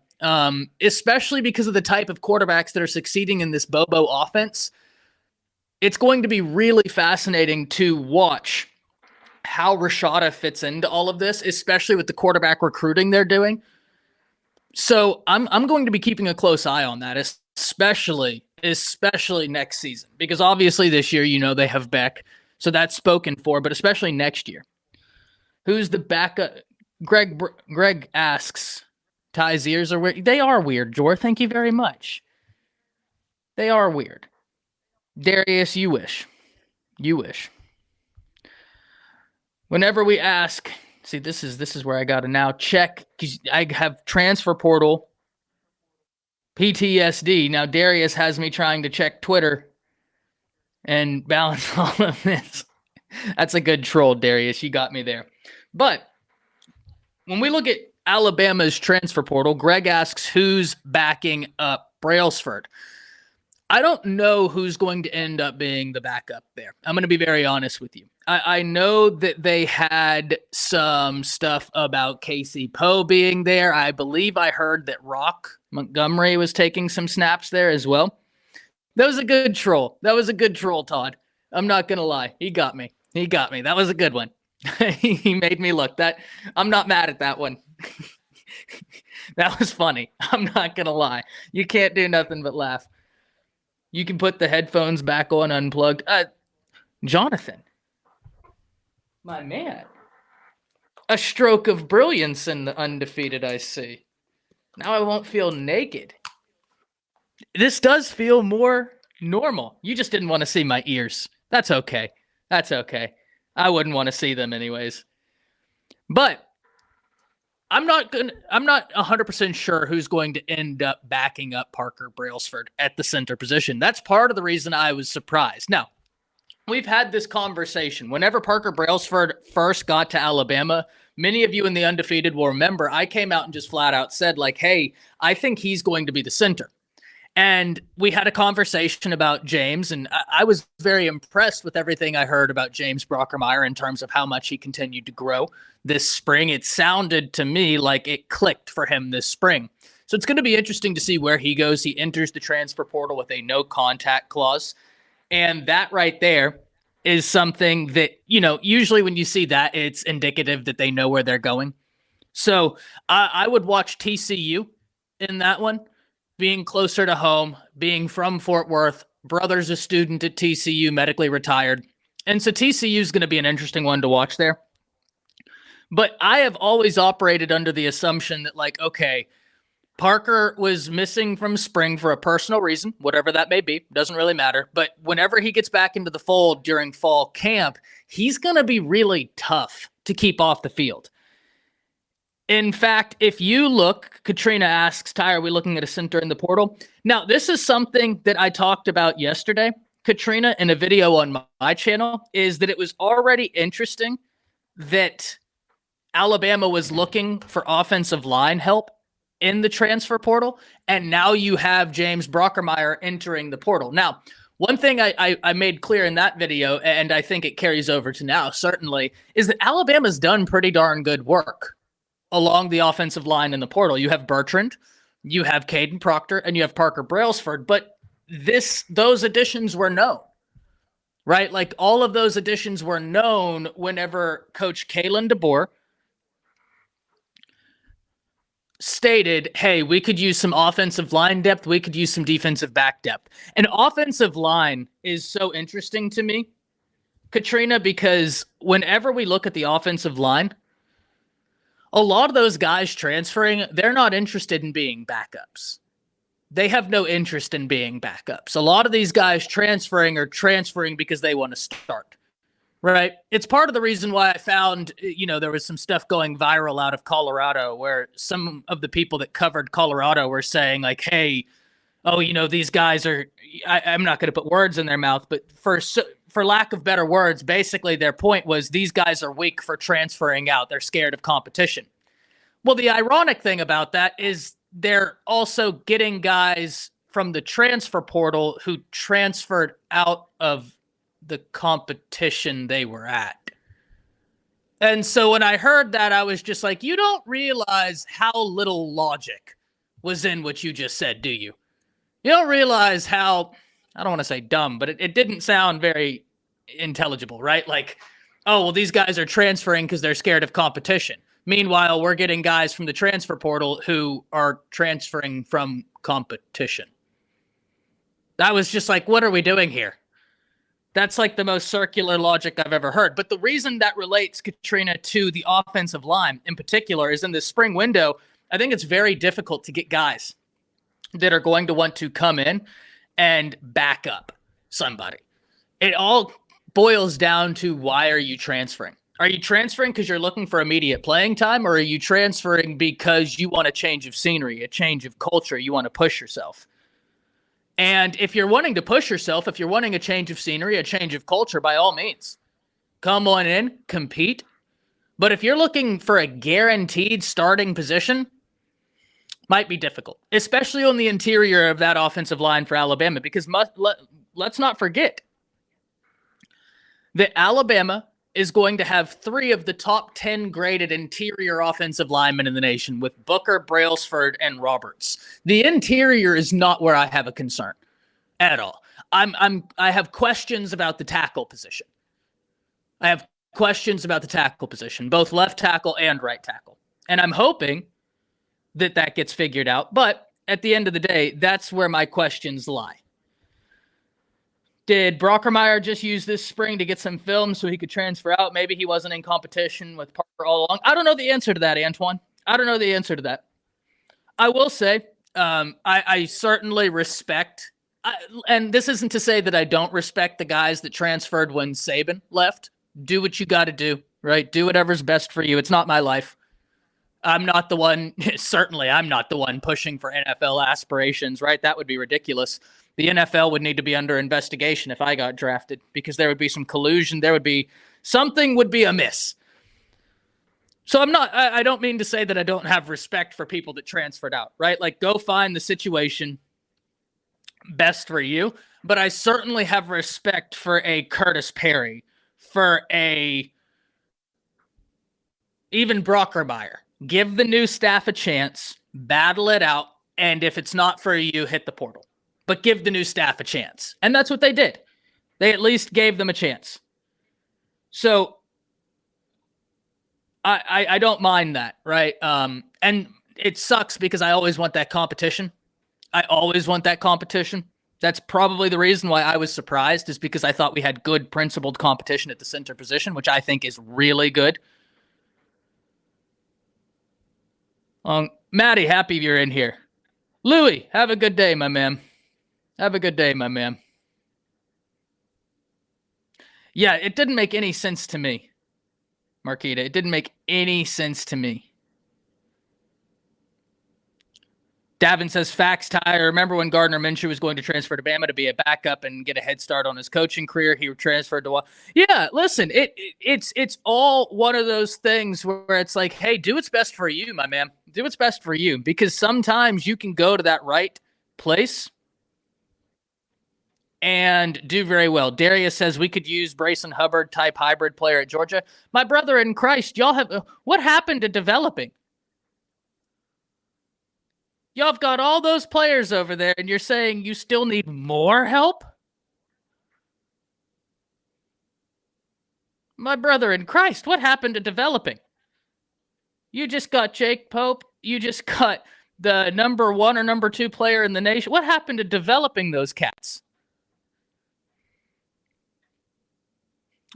especially because of the type of quarterbacks that are succeeding in this Bobo offense. It's going to be really fascinating to watch how Rashada fits into all of this, especially with the quarterback recruiting they're doing. So I'm going to be keeping a close eye on that, especially next season, because obviously this year, they have Beck, so that's spoken for, but especially next year. Who's the backup? Greg asks, Ty's ears are weird. They are weird, Jor. Thank you very much. They are weird. Darius, you wish. Whenever we ask, see, this is where I got to now check, because I have transfer portal PTSD. Now Darius has me trying to check Twitter and balance all of this. That's a good troll, Darius. You got me there. But when we look at Alabama's transfer portal, Greg asks who's backing up Brailsford. I don't know who's going to end up being the backup there. I'm going to be very honest with you. I know that they had some stuff about Casey Poe being there. I believe I heard that Rock Montgomery was taking some snaps there as well. That was a good troll. Todd. I'm not going to lie. He got me. That was a good one. He made me look. I'm not mad at that one. That was funny. I'm not going to lie. You can't do nothing but laugh. You can put the headphones back on unplugged. Jonathan, my man. A stroke of brilliance in the Undefeated, I see. Now I won't feel naked. This does feel more normal. You just didn't want to see my ears. That's okay. I wouldn't want to see them anyways. But I'm not 100% sure who's going to end up backing up Parker Brailsford at the center position. That's part of the reason I was surprised. Now, we've had this conversation. Whenever Parker Brailsford first got to Alabama, many of you in the Undefeated will remember I came out and just flat out said, hey, I think he's going to be the center. And we had a conversation about James, and I was very impressed with everything I heard about James Brockermeyer in terms of how much he continued to grow this spring. It sounded to me like it clicked for him this spring. So it's going to be interesting to see where he goes. He enters the transfer portal with a no contact clause. And that right there is something that, usually when you see that, it's indicative that they know where they're going. So I would watch TCU in that one, being closer to home, being from Fort Worth. Brother's a student at TCU, medically retired. And so TCU is going to be an interesting one to watch there. But I have always operated under the assumption that, okay, Parker was missing from spring for a personal reason, whatever that may be. Doesn't really matter. But whenever he gets back into the fold during fall camp, he's going to be really tough to keep off the field. In fact, if you look, Katrina asks, Ty, are we looking at a center in the portal? Now, this is something that I talked about yesterday, Katrina, in a video on my channel, is that it was already interesting that Alabama was looking for offensive line help in the transfer portal, and now you have James Brockermeyer entering the portal. Now, one thing I made clear in that video, and I think it carries over to now, certainly, is that Alabama's done pretty darn good work along the offensive line in the portal. You have Bertrand, you have Caden Proctor, and you have Parker Brailsford, but those additions were known, right? All of those additions were known whenever Coach Kalen DeBoer stated, hey, we could use some offensive line depth, we could use some defensive back depth. And offensive line is so interesting to me, Katrina, because whenever we look at the offensive line, a lot of those guys transferring, they're not interested in being backups. They have no interest in being backups. A lot of these guys transferring are transferring because they want to start, right? It's part of the reason why I found, there was some stuff going viral out of Colorado where some of the people that covered Colorado were saying hey, these guys are, I'm not going to put words in their mouth, but for lack of better words, basically their point was these guys are weak for transferring out. They're scared of competition. Well, the ironic thing about that is they're also getting guys from the transfer portal who transferred out of the competition they were at. And so when I heard that, I was just like, you don't realize how little logic was in what you just said, do you? You don't realize how, I don't want to say dumb, but it didn't sound very intelligible, right? These guys are transferring because they're scared of competition. Meanwhile, we're getting guys from the transfer portal who are transferring from competition. That was just what are we doing here? That's the most circular logic I've ever heard. But the reason that relates, Katrina, to the offensive line in particular is in this spring window, I think it's very difficult to get guys that are going to want to come in and back up somebody. It all boils down to, why are you transferring? Are you transferring because you're looking for immediate playing time, or are you transferring because you want a change of scenery, a change of culture, you want to push yourself? And if you're wanting to push yourself, if you're wanting a change of scenery, a change of culture, by all means, come on in, compete. But if you're looking for a guaranteed starting position, might be difficult, especially on the interior of that offensive line for Alabama, because let's not forget that Alabama is going to have 3 of the top 10 graded interior offensive linemen in the nation, with Booker, Brailsford, and Roberts. The interior is not where I have a concern at all. I have questions about the tackle position. Both left tackle and right tackle. And I'm hoping that gets figured out. But at the end of the day, that's where my questions lie. Did Brockermeyer just use this spring to get some film so he could transfer out? Maybe he wasn't in competition with Parker all along. I don't know the answer to that, Antoine. I don't know the answer to that. I will say, I certainly respect, and this isn't to say that I don't respect the guys that transferred when Saban left. Do what you got to do, right? Do whatever's best for you. It's not my life. I'm not the one, certainly I'm not the one pushing for NFL aspirations, right? That would be ridiculous. The NFL would need to be under investigation if I got drafted, because there would be some collusion. Something would be amiss. So I don't mean to say that I don't have respect for people that transferred out, right? Go find the situation best for you. But I certainly have respect for a Curtis Perry, for even Brockermeyer. Give the new staff a chance, battle it out, And if it's not for you, hit the portal. But give the new staff a chance. And that's what they did. They at least gave them a chance. So I don't mind that, right? And it sucks because I always want that competition. That's probably the reason why I was surprised, is because I thought we had good principled competition at the center position, which I think is really good. Maddie, happy you're in here. Louie, have a good day, my man. Have a good day, my man. Yeah, it didn't make any sense to me, Marquita. It didn't make any sense to me. Davin says, facts, Ty. I remember when Gardner Minshew was going to transfer to Bama to be a backup and get a head start on his coaching career. He transferred to Yeah, listen, it's all one of those things where it's like, hey, do what's best for you, my man. Do what's best for you, because sometimes you can go to that right place and do very well. Darius says we could use Brayson Hubbard type hybrid player at Georgia. My brother in Christ, y'all have what happened to developing? Y'all have got all those players over there, and you're saying you still need more help? My brother in Christ, what happened to developing? You just got Jake Pope. You just got the number 1 or number 2 player in the nation. What happened to developing those cats?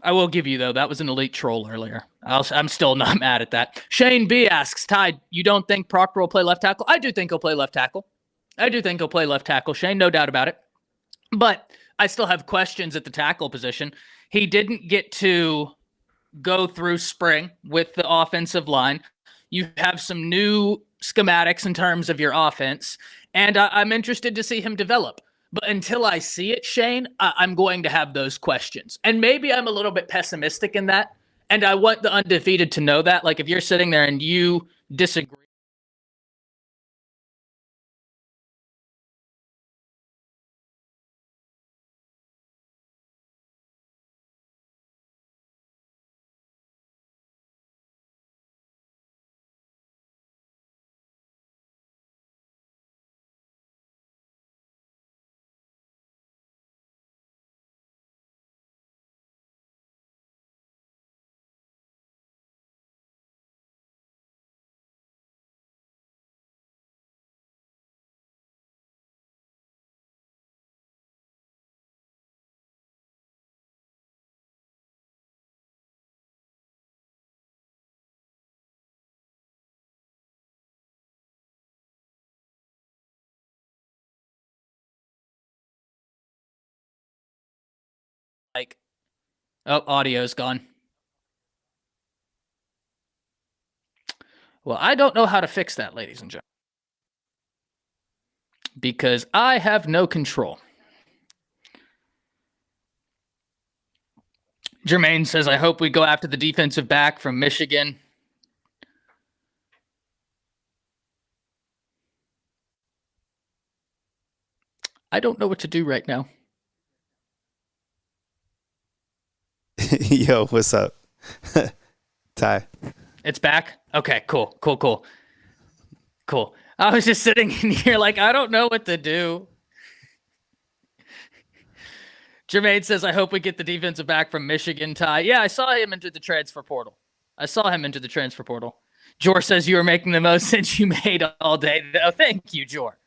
I will give you, though, that was an elite troll earlier. I'm still not mad at that. Shane B asks, Ty, you don't think Proctor will play left tackle? I do think he'll play left tackle. Shane, no doubt about it. But I still have questions at the tackle position. He didn't get to go through spring with the offensive line. You have some new schematics in terms of your offense, and I'm interested to see him develop. But until I see it, Shane, I'm going to have those questions. And maybe I'm a little bit pessimistic in that, and I want the undefeated to know that. Like, if you're sitting there and you disagree, like, oh, audio's gone. Well, I don't know how to fix that, ladies and gentlemen, because I have no control. Jermaine says, I hope we go after the defensive back from Michigan. I don't know what to do right now. Yo, what's up? Ty. It's back? Okay, cool. I was just sitting in here like, I don't know what to do. Jermaine says, I hope we get the defensive back from Michigan, Ty. Yeah, I saw him enter the transfer portal. Jor says you were making the most sense you made all day. Oh, thank you, Jor.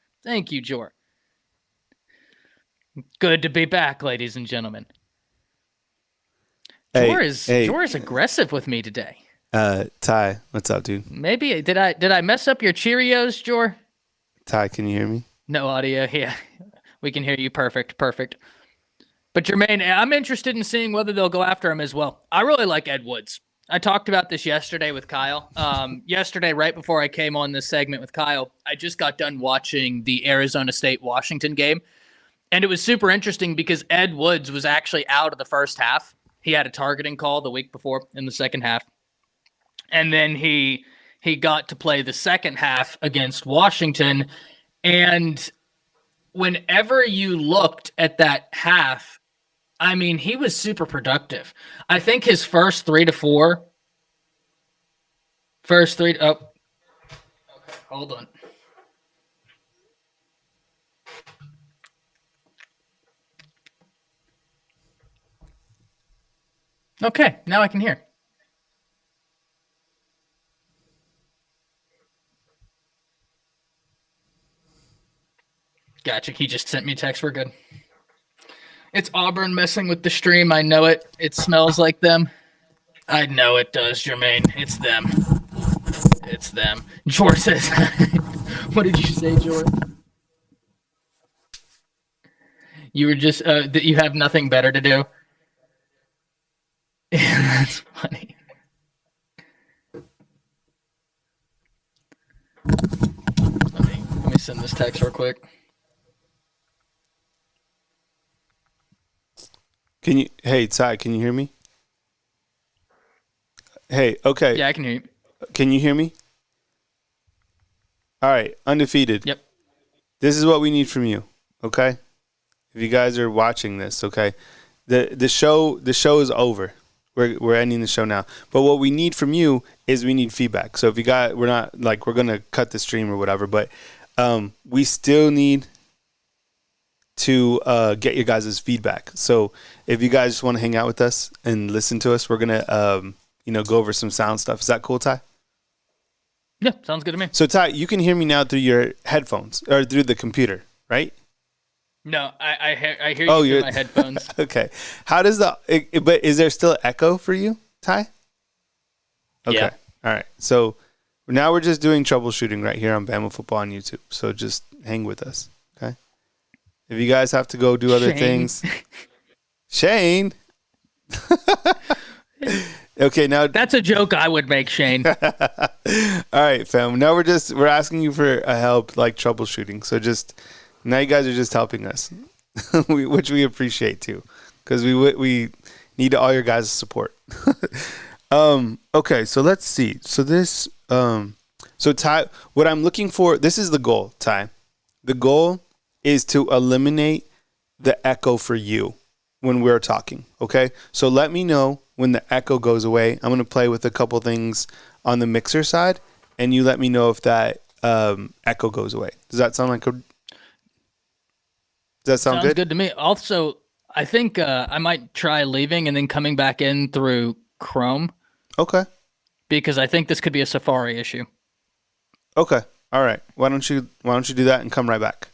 Good to be back, ladies and gentlemen. Jor is aggressive with me today. Ty, what's up, dude? Maybe did I mess up your Cheerios, Jor? Ty, can you hear me? No audio. Yeah, we can hear you. Perfect. But Jermaine, I'm interested in seeing whether they'll go after him as well. I really like Ed Woods. I talked about this yesterday with Kyle. Yesterday, right before I came on this segment with Kyle, I just got done watching the Arizona State-Washington game. And it was super interesting because Ed Woods was actually out of the first half. He had a targeting call the week before in the second half. And then he got to play the second half against Washington. And whenever you looked at that half, I mean, he was super productive. I think his first 3 to 4. Okay, hold on. Okay, now I can hear. Gotcha. He just sent me a text. We're good. It's Auburn messing with the stream. I know it. It smells like them. I know it does, Jermaine. It's them. It's them. George says, what did you say, George? You were just, that you have nothing better to do? That's funny. Let me send this text real quick. Hey, Ty, can you hear me? Hey, okay. Yeah, I can hear you. Can you hear me? All right, undefeated. Yep. This is what we need from you, okay? If you guys are watching this, okay? The show is over. We're ending the show now. But what we need from you is we need feedback. So if you got, we're not like we're gonna cut the stream or whatever, but we still need to get your guys' feedback. So if you guys just want to hang out with us and listen to us, we're gonna go over some sound stuff. Is that cool, Ty? Yeah, sounds good to me. So Ty, you can hear me now through your headphones or through the computer, right? No, I hear you through my headphones. Okay. How does but is there still echo for you, Ty? Okay. Yeah. All right. So now we're just doing troubleshooting right here on Bama Football on YouTube. So just hang with us, okay? If you guys have to go do other things. Shane. Okay, now that's a joke I would make, Shane. All right, fam. Now we're asking you for a help like troubleshooting. So just now you guys are just helping us, which we appreciate too, because we need all your guys' support. Okay, so let's see. So this, so Ty, what I'm looking for, this is the goal, Ty. The goal is to eliminate the echo for you when we're talking. Okay, so let me know when the echo goes away. I'm gonna play with a couple things on the mixer side, and you let me know if that echo goes away. Does that sound like a? Does that sound good? Sounds good to me. Also, I think I might try leaving and then coming back in through Chrome. Okay. Because I think this could be a Safari issue. Okay. All right. Why don't you do that and come right back?